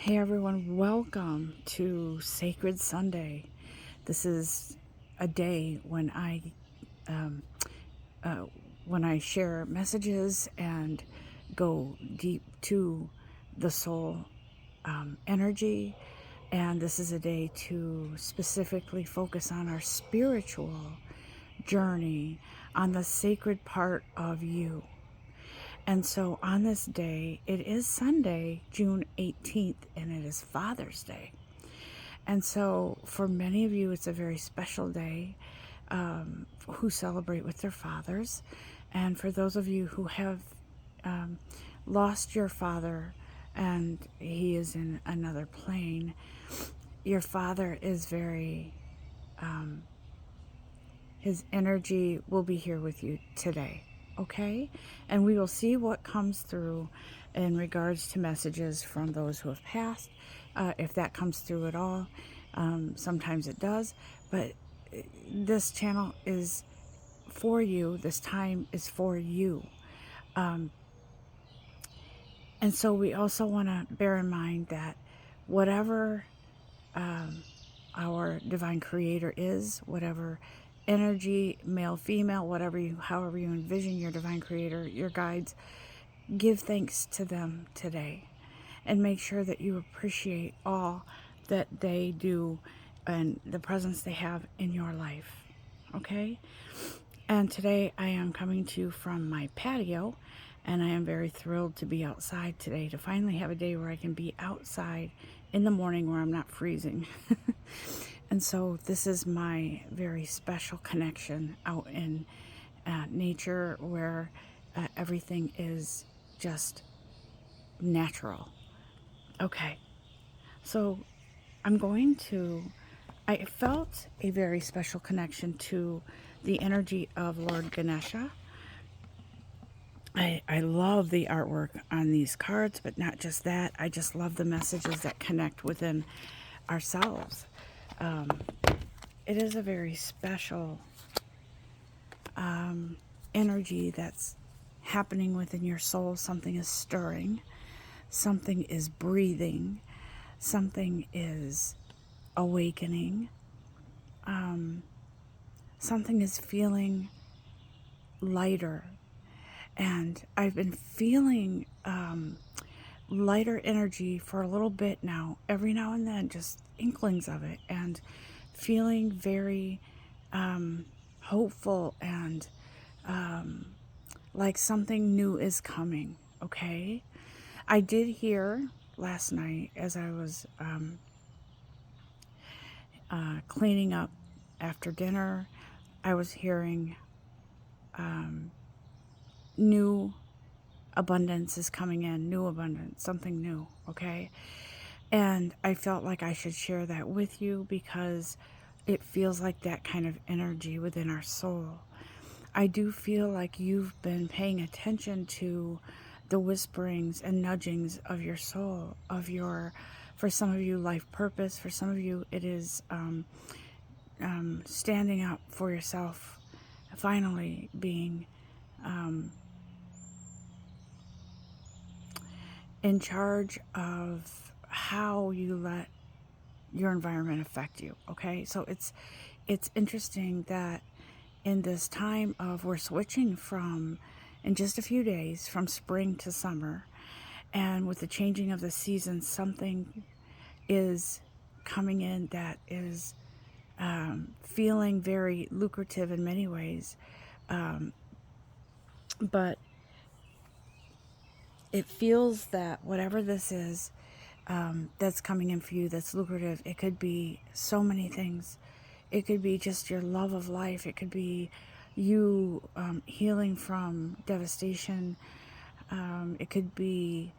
Hey everyone, welcome to Sacred Sunday. This is a day um, uh, when I share messages and go deep to the soul energy, and this is a day to specifically focus on our spiritual journey, on the sacred part of you. And so on this day, it is Sunday, June 18th, and it is Father's Day. And so for many of you, it's a very special day who celebrate with their fathers. And for those of you who have um, lost your father and he is in another plane, your father is very, his energy will be here with you today. Okay? And we will see what comes through in regards to messages from those who have passed, if that comes through at all. Sometimes it does, but this channel is for you. This time is for you. And so we also want to bear in mind that whatever our divine creator is, whatever energy, male, female, however you envision your divine creator, your guides, give thanks to them today and make sure that you appreciate all that they do and the presence they have in your life. Okay? And today I am coming to you from my patio, and I am very thrilled to be outside today, to finally have a day where I can be outside in the morning where I'm not freezing. And so this is my very special connection out in nature where everything is just natural. Okay, so I felt a very special connection to the energy of Lord Ganesha. I love the artwork on these cards, but not just that. I just love the messages that connect within ourselves. It is a very special energy that's happening within your soul. Something is stirring, something is breathing, something is awakening, something is feeling lighter. And I've been feeling lighter energy for a little bit now, every now and then, just inklings of it, and feeling very hopeful and like something new is coming. Okay, I did hear last night as I was cleaning up after dinner, I was hearing new abundance is coming in, new abundance, something new. Okay, and I felt like I should share that with you because it feels like that kind of energy within our soul. I do feel like you've been paying attention to the whisperings and nudgings of your soul, for some of you, life purpose. For some of you, it is standing up for yourself, finally being in charge of how you let your environment affect you. Okay, so it's interesting that in this time of, we're switching from, in just a few days, from spring to summer, and with the changing of the seasons, something is coming in that is feeling very lucrative in many ways, but it feels that whatever this is, that's coming in for you, that's lucrative, it could be so many things. It could be just your love of life. It could be you healing from devastation. It could be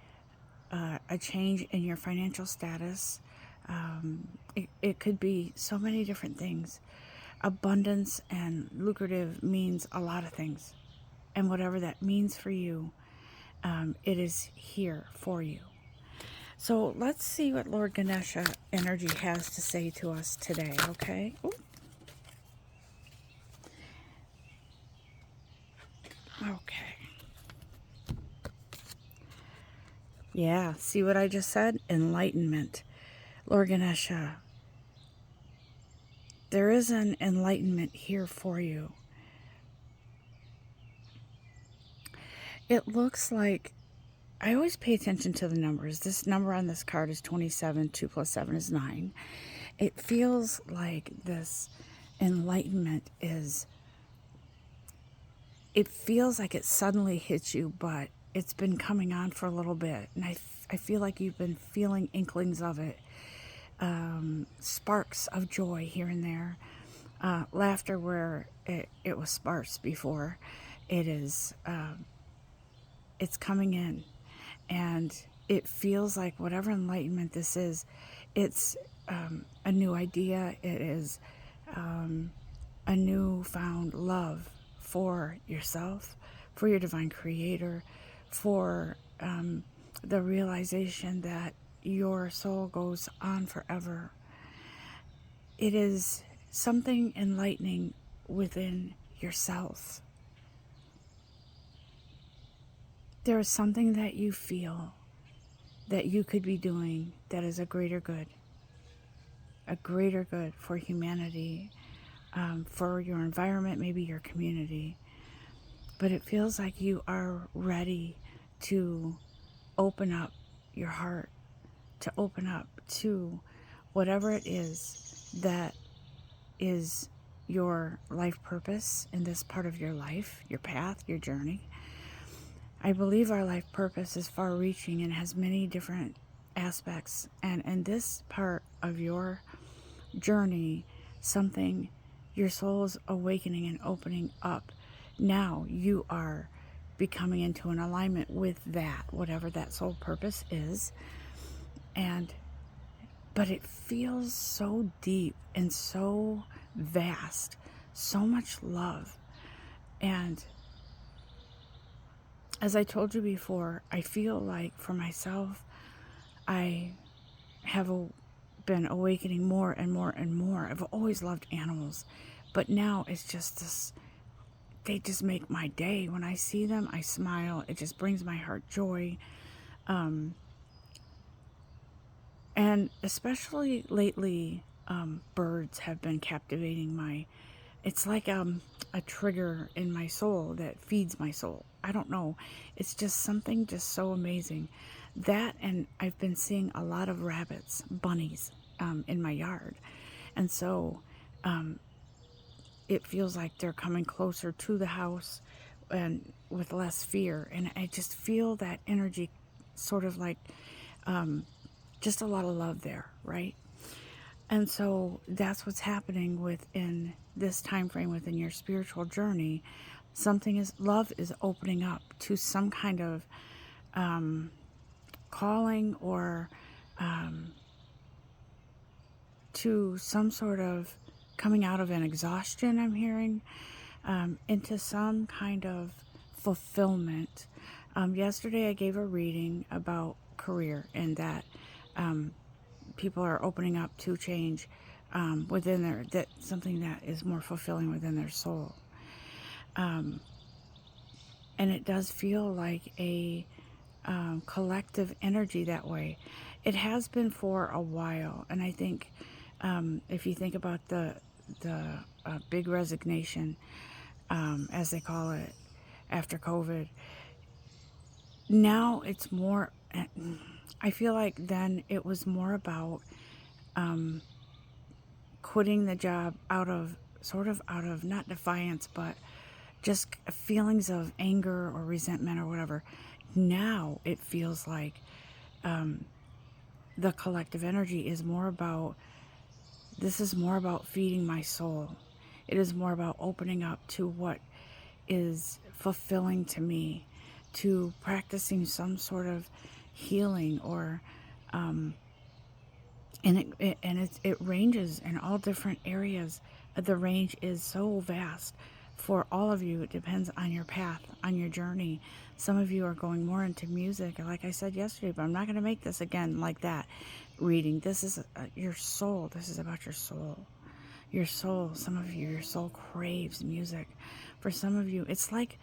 a change in your financial status. It could be so many different things. Abundance and lucrative means a lot of things. And whatever that means for you, it is here for you. So let's see what Lord Ganesha energy has to say to us today, okay? Ooh. Okay. Yeah, see what I just said? Enlightenment. Lord Ganesha, there is an enlightenment here for you. It looks like, I always pay attention to the numbers. This number on this card is 27. 2 plus 7 is 9. It feels like this enlightenment is, it feels like it suddenly hits you, but it's been coming on for a little bit. And I feel like you've been feeling inklings of it, sparks of joy here and there. Laughter where it was sparse before. It is, it's coming in. And it feels like whatever enlightenment this is, it's a new idea. It is a newfound love for yourself, for your divine creator, for the realization that your soul goes on forever. It is something enlightening within yourself. There is something that you feel that you could be doing that is a greater good for humanity, for your environment, maybe your community. But it feels like you are ready to open up your heart, to open up to whatever it is that is your life purpose in this part of your life, your path, your journey. I believe our life purpose is far reaching and has many different aspects. And in this part of your journey, something, your soul is awakening and opening up. Now you are becoming into an alignment with that, whatever that soul purpose is. But it feels so deep and so vast, so much love. And as I told you before, I feel like for myself, I have been awakening more and more and more. I've always loved animals, but now it's just this, they just make my day. When I see them, I smile. It just brings my heart joy. And especially lately, birds have been captivating my, it's like a trigger in my soul that feeds my soul. I don't know. It's just something just so amazing. That, and I've been seeing a lot of rabbits, bunnies, in my yard. And so it feels like they're coming closer to the house and with less fear. And I just feel that energy, sort of like just a lot of love there, right? And so that's what's happening within this time frame within your spiritual journey. Something is, love is opening up to some kind of calling, or to some sort of coming out of an exhaustion, I'm hearing, into some kind of fulfillment. Yesterday I gave a reading about career, and that people are opening up to change within their, that something that is more fulfilling within their soul. And it does feel like a collective energy that way. It has been for a while, and I think if you think about the big resignation, as they call it, after COVID, now it's more, I feel like then it was more about quitting the job out of, sort of out of, not defiance, but just feelings of anger or resentment or whatever. Now it feels like the collective energy is more about, this is more about feeding my soul. It is more about opening up to what is fulfilling to me, to practicing some sort of healing, or and it ranges in all different areas. The range is so vast for all of you. It depends on your path, on your journey. Some of you are going more into music, like I said yesterday, but I'm not going to make this again like that reading. This is your soul. This is about your soul. Your soul. Some of you, your soul craves music. For some of you, it's like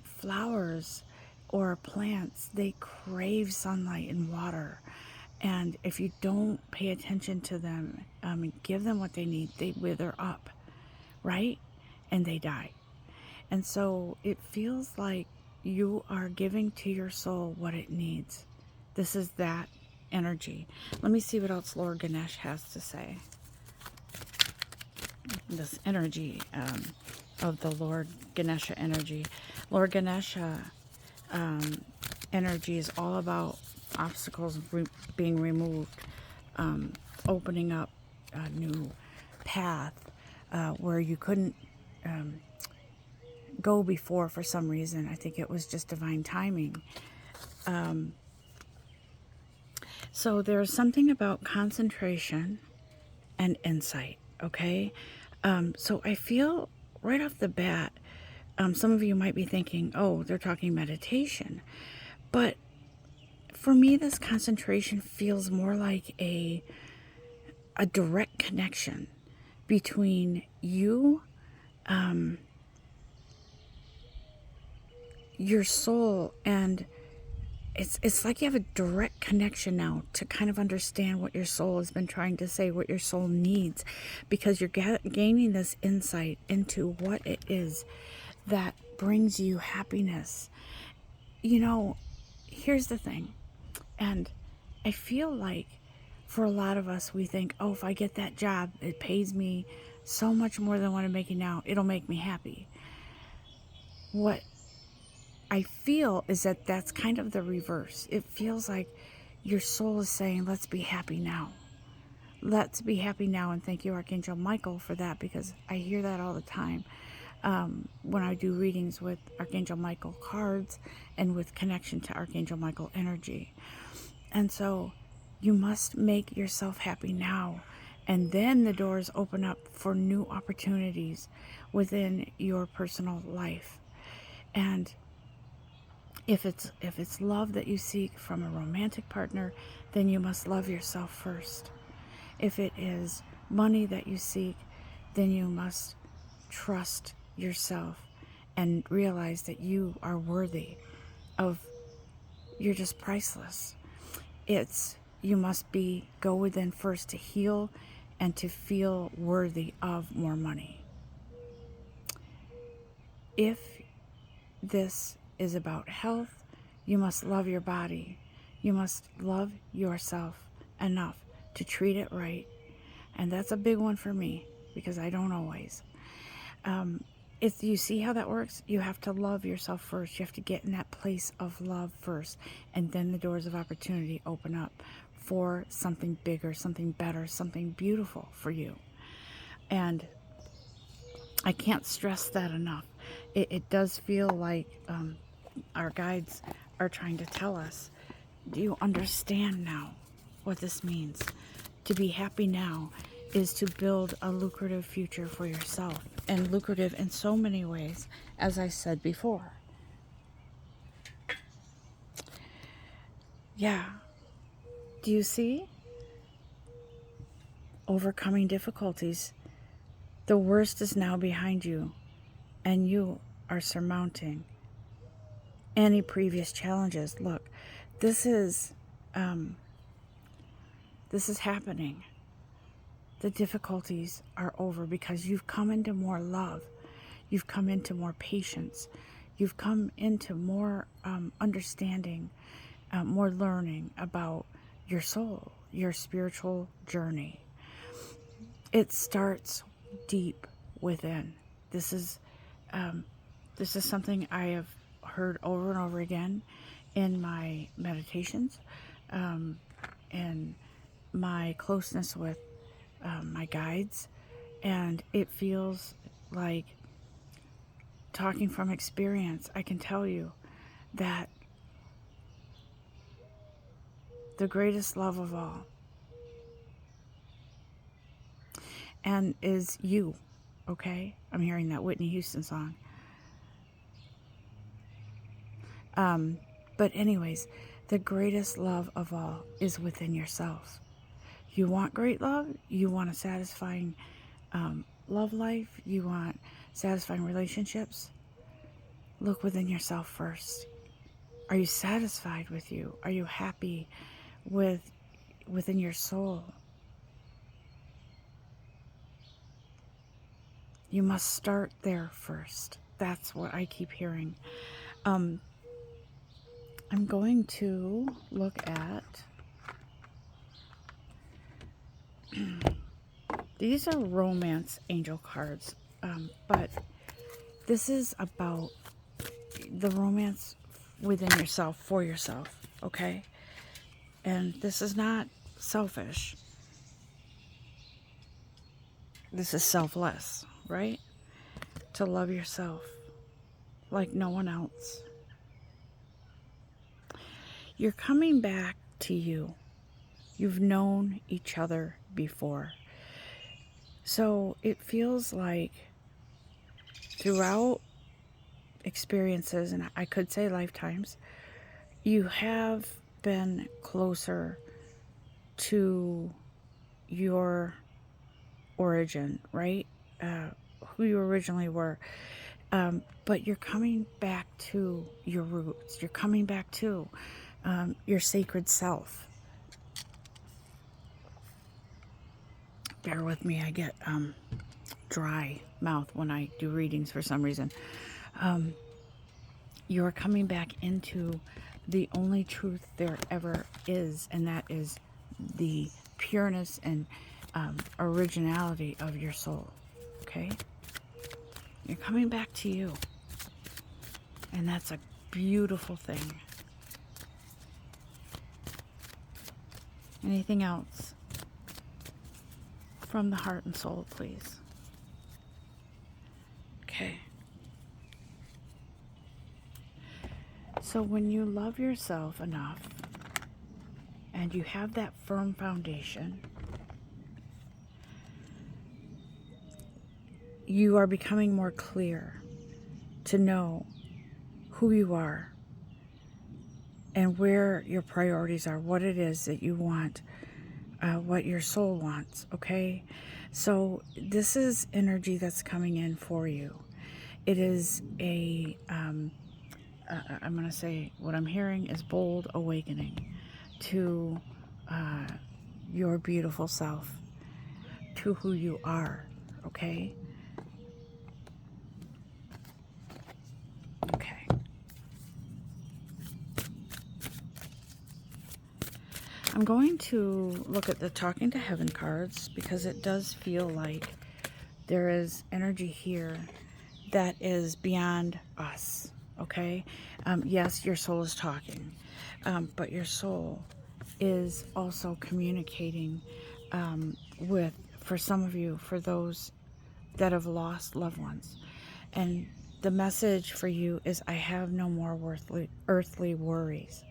flowers or plants, they crave sunlight and water. And if you don't pay attention to them and give them what they need, they wither up, right? And they die. And so it feels like you are giving to your soul what it needs. This is that energy. Let me see what else Lord Ganesh has to say. This energy of the Lord Ganesha energy. Lord Ganesha energy is all about obstacles being removed, opening up a new path where you couldn't go before for some reason. I think it was just divine timing. So there's something about concentration and insight, okay? So I feel right off the bat, some of you might be thinking, oh, they're talking meditation. But for me, this concentration feels more like a direct connection between you, your soul, and it's like you have a direct connection now to kind of understand what your soul has been trying to say, what your soul needs, because you're gaining this insight into what it is that brings you happiness. You know, here's the thing, and I feel like for a lot of us, we think, oh, if I get that job, it pays me so much more than what I'm making now, it'll make me happy. What I feel is that that's kind of the reverse. It feels like your soul is saying, let's be happy now. Let's be happy now. And thank you, Archangel Michael, for that, because I hear that all the time when I do readings with Archangel Michael cards and with connection to Archangel Michael energy. And so you must make yourself happy now. And then the doors open up for new opportunities within your personal life. And if it's love that you seek from a romantic partner, then you must love yourself first. If it is money that you seek, then you must trust yourself and realize that you are worthy of, you're just priceless. You must go within first to heal and to feel worthy of more money. If this is about health, you must love your body. You must love yourself enough to treat it right. And that's a big one for me, because I don't always. If you see how that works, you have to love yourself first. You have to get in that place of love first. And then the doors of opportunity open up for something bigger, something better, something beautiful for you. And I can't stress that enough. It does feel like our guides are trying to tell us, do you understand now what this means? To be happy now is to build a lucrative future for yourself, and lucrative in so many ways, as I said before. Yeah. Do you see? Overcoming difficulties. The worst is now behind you, and you are surmounting any previous challenges. Look, this is happening. The difficulties are over because you've come into more love. You've come into more patience. You've come into more understanding, more learning about your soul, your spiritual journey. It starts deep within. This is something I have heard over and over again in my meditations, and my closeness with my guides, and it feels like, talking from experience, I can tell you that the greatest love of all and is you. Okay, I'm hearing that Whitney Houston song. But anyways, the greatest love of all is within yourself. You want great love, you want a satisfying love life, you want satisfying relationships, look within yourself first. Are you satisfied with you? Are you happy within your soul? You must start there first. That's what I keep hearing. I'm going to look at, these are romance angel cards, but this is about the romance within yourself, for yourself, okay? And this is not selfish. This is selfless, right? To love yourself like no one else. You're coming back to you. You've known each other before. So it feels like throughout experiences, and I could say lifetimes, you have been closer to your origin, right? Who you originally were. But you're coming back to your roots. You're coming back to your sacred self. Bear with me, I get dry mouth when I do readings for some reason. You're coming back into the only truth there ever is, and that is the pureness and originality of your soul. Okay? You're coming back to you. And that's a beautiful thing. Anything else? From the heart and soul, please. Okay. So when you love yourself enough and you have that firm foundation, you are becoming more clear to know who you are and where your priorities are, what it is that you want, what your soul wants, okay? So this is energy that's coming in for you. It is a, I'm going to say what I'm hearing is bold awakening to your beautiful self, to who you are, okay? Okay. I'm going to look at the Talking to Heaven cards because it does feel like there is energy here that is beyond us, okay? Yes, your soul is talking, but your soul is also communicating with, for some of you, for those that have lost loved ones. And the message for you is, I have no more earthly worries.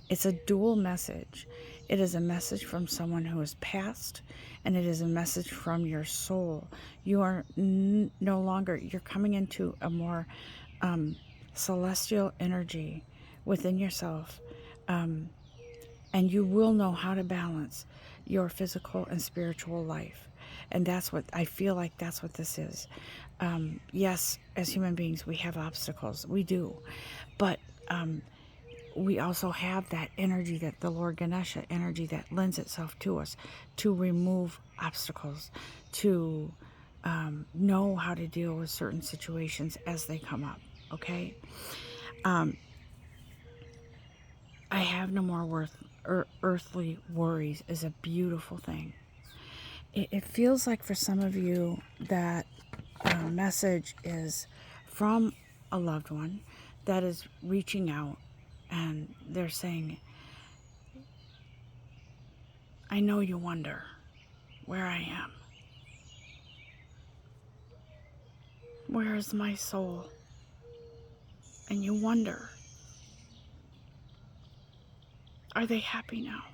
It's a dual message. It is a message from someone who has passed, and it is a message from your soul. You are no longer, you're coming into a more celestial energy within yourself, and you will know how to balance your physical and spiritual life. And that's what I feel like, that's what this is. Yes, as human beings, we have obstacles. We do. But we also have that energy, that the Lord Ganesha energy that lends itself to us to remove obstacles, to know how to deal with certain situations as they come up, okay? I have no more earthly worries is a beautiful thing. It feels like for some of you that message is from a loved one that is reaching out, and they're saying, I know you wonder where I am. Where is my soul? And you wonder, are they happy now?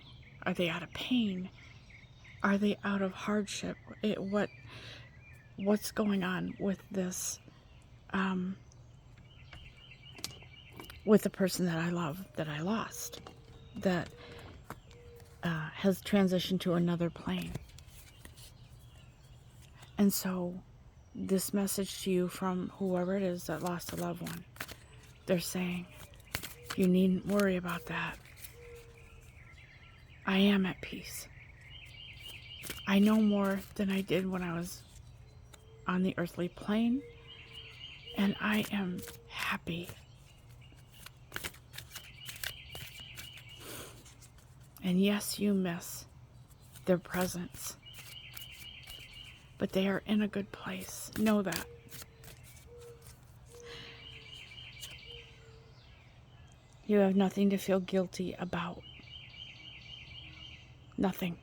Are they out of pain? Are they out of hardship? What's going on with this, with the person that I love, that I lost, that has transitioned to another plane? And so this message to you from whoever it is that lost a loved one, they're saying, You needn't worry about that. I am at peace. I know more than I did when I was on the earthly plane, and I am happy. And yes, you miss their presence, but they are in a good place. Know that. You have nothing to feel guilty about. Nothing.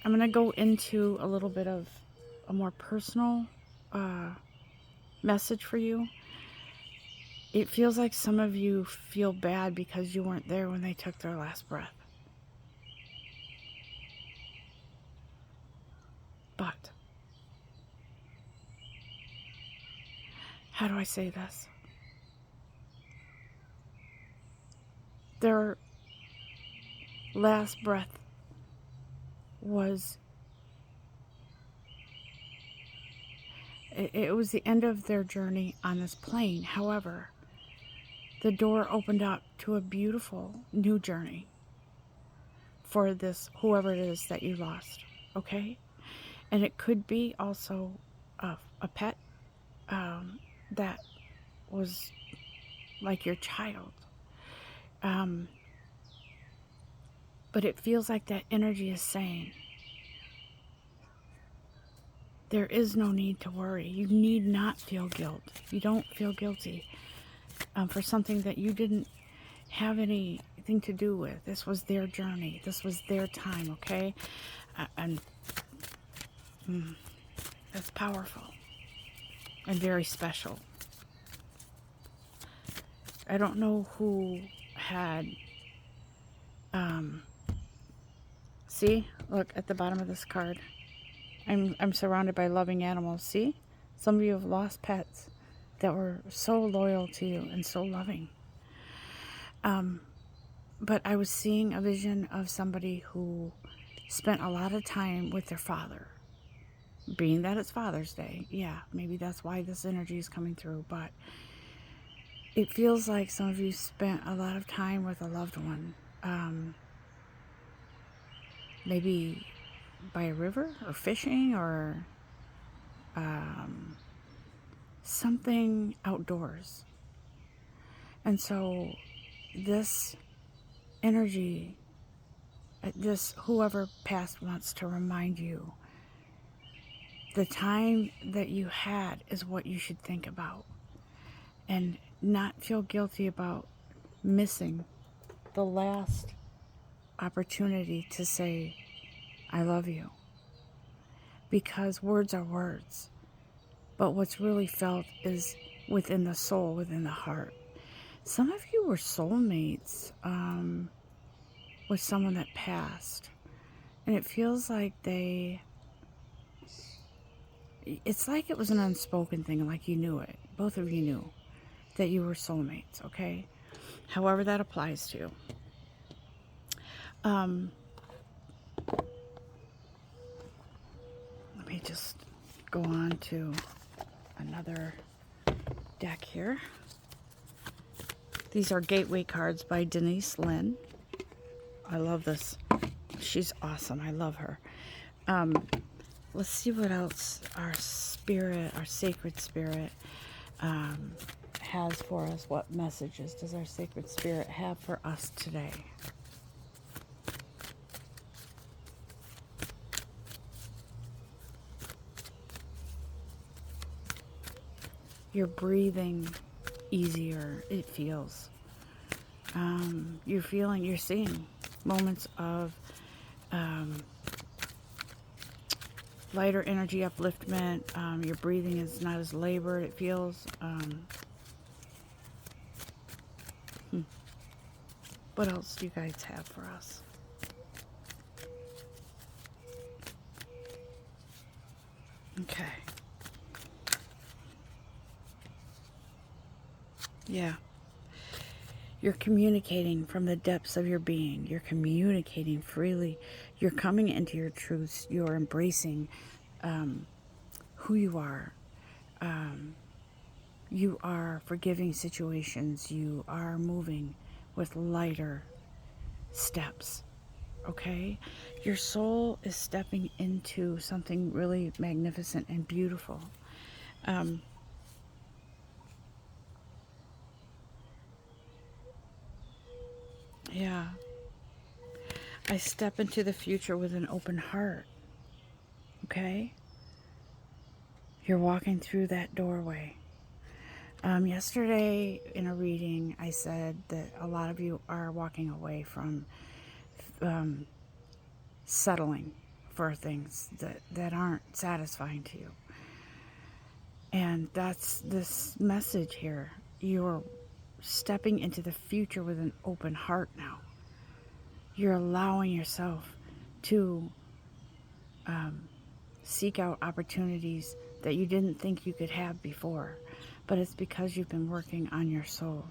I'm going to go into a little bit of a more personal message for you. It feels like some of you feel bad because you weren't there when they took their last breath. But, how do I say this? Their last breath was, it was the end of their journey on this plane. However, the door opened up to a beautiful new journey for this, whoever it is that you lost, okay? And it could be also a pet that was like your child. But it feels like that energy is saying, there is no need to worry. You need not feel guilt. You don't feel guilty for something that you didn't have anything to do with. This was their journey. This was their time, okay? And that's powerful and very special. I don't know who had... see? Look at the bottom of this card. I'm surrounded by loving animals. See? Some of you have lost pets that were so loyal to you and so loving. But I was seeing a vision of somebody who spent a lot of time with their father. Being that it's Father's Day, yeah, maybe that's why this energy is coming through. But it feels like some of you spent a lot of time with a loved one. Maybe by a river or fishing or something outdoors. And so this energy, this whoever passed wants to remind you, the time that you had is what you should think about, and not feel guilty about missing the last opportunity to say, I love you. Because words are words, but what's really felt is within the soul, within the heart. Some of you were soulmates with someone that passed, and it feels like it's like it was an unspoken thing, like you knew it. Both of you knew that you were soulmates, okay? However that applies to you. Let me just go on to another deck here. These are Gateway cards by Denise Lynn. I love this. She's awesome. I love her. Let's see what else our spirit, our sacred spirit, has for us. What messages does our sacred spirit have for us today? You're breathing easier, it feels. You're seeing moments of lighter energy upliftment. Your breathing is not as labored, it feels. What else do you guys have for us? Okay. Yeah. You're communicating from the depths of your being. You're communicating freely. You're coming into your truths. You're embracing who you are. You are forgiving situations. You are moving with lighter steps. Okay? Your soul is stepping into something really magnificent and beautiful. Um, yeah. I step into the future with an open heart. Okay? You're walking through that doorway. Yesterday in a reading, I said that a lot of you are walking away from um, settling for things that aren't satisfying to you. And that's this message here. You're stepping into the future with an open heart now. You're allowing yourself to seek out opportunities that you didn't think you could have before. But it's because you've been working on your soul.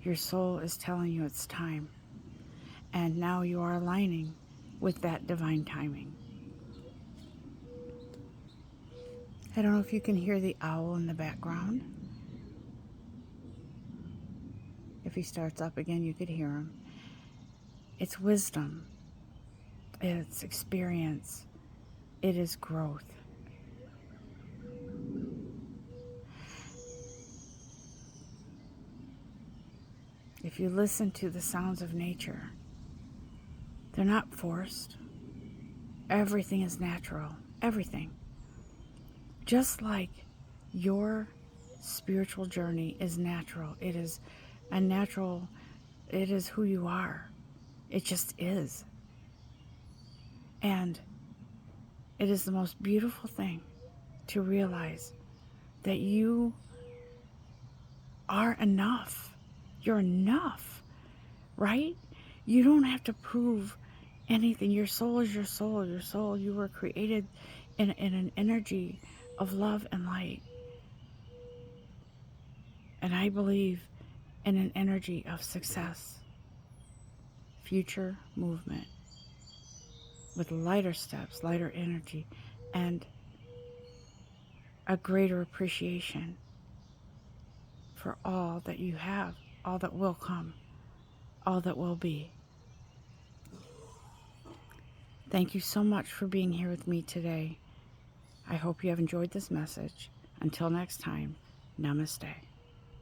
Your soul is telling you it's time. And now you are aligning with that divine timing. I don't know if you can hear the owl in the background. If he starts up again, you could hear him. It's wisdom. It's experience. It is growth. If you listen to the sounds of nature, they're not forced. Everything is natural. Everything. Just like your spiritual journey is natural. It is a natural, it is who you are. It just is. And it is the most beautiful thing to realize that you are enough. You're enough, right? You don't have to prove anything. Your soul is your soul. Your soul, you were created in an energy of love and light. And I believe in an energy of success, future movement, with lighter steps, lighter energy, and a greater appreciation for all that you have, all that will come, all that will be. Thank you so much for being here with me today. I hope you have enjoyed this message. Until next time, namaste.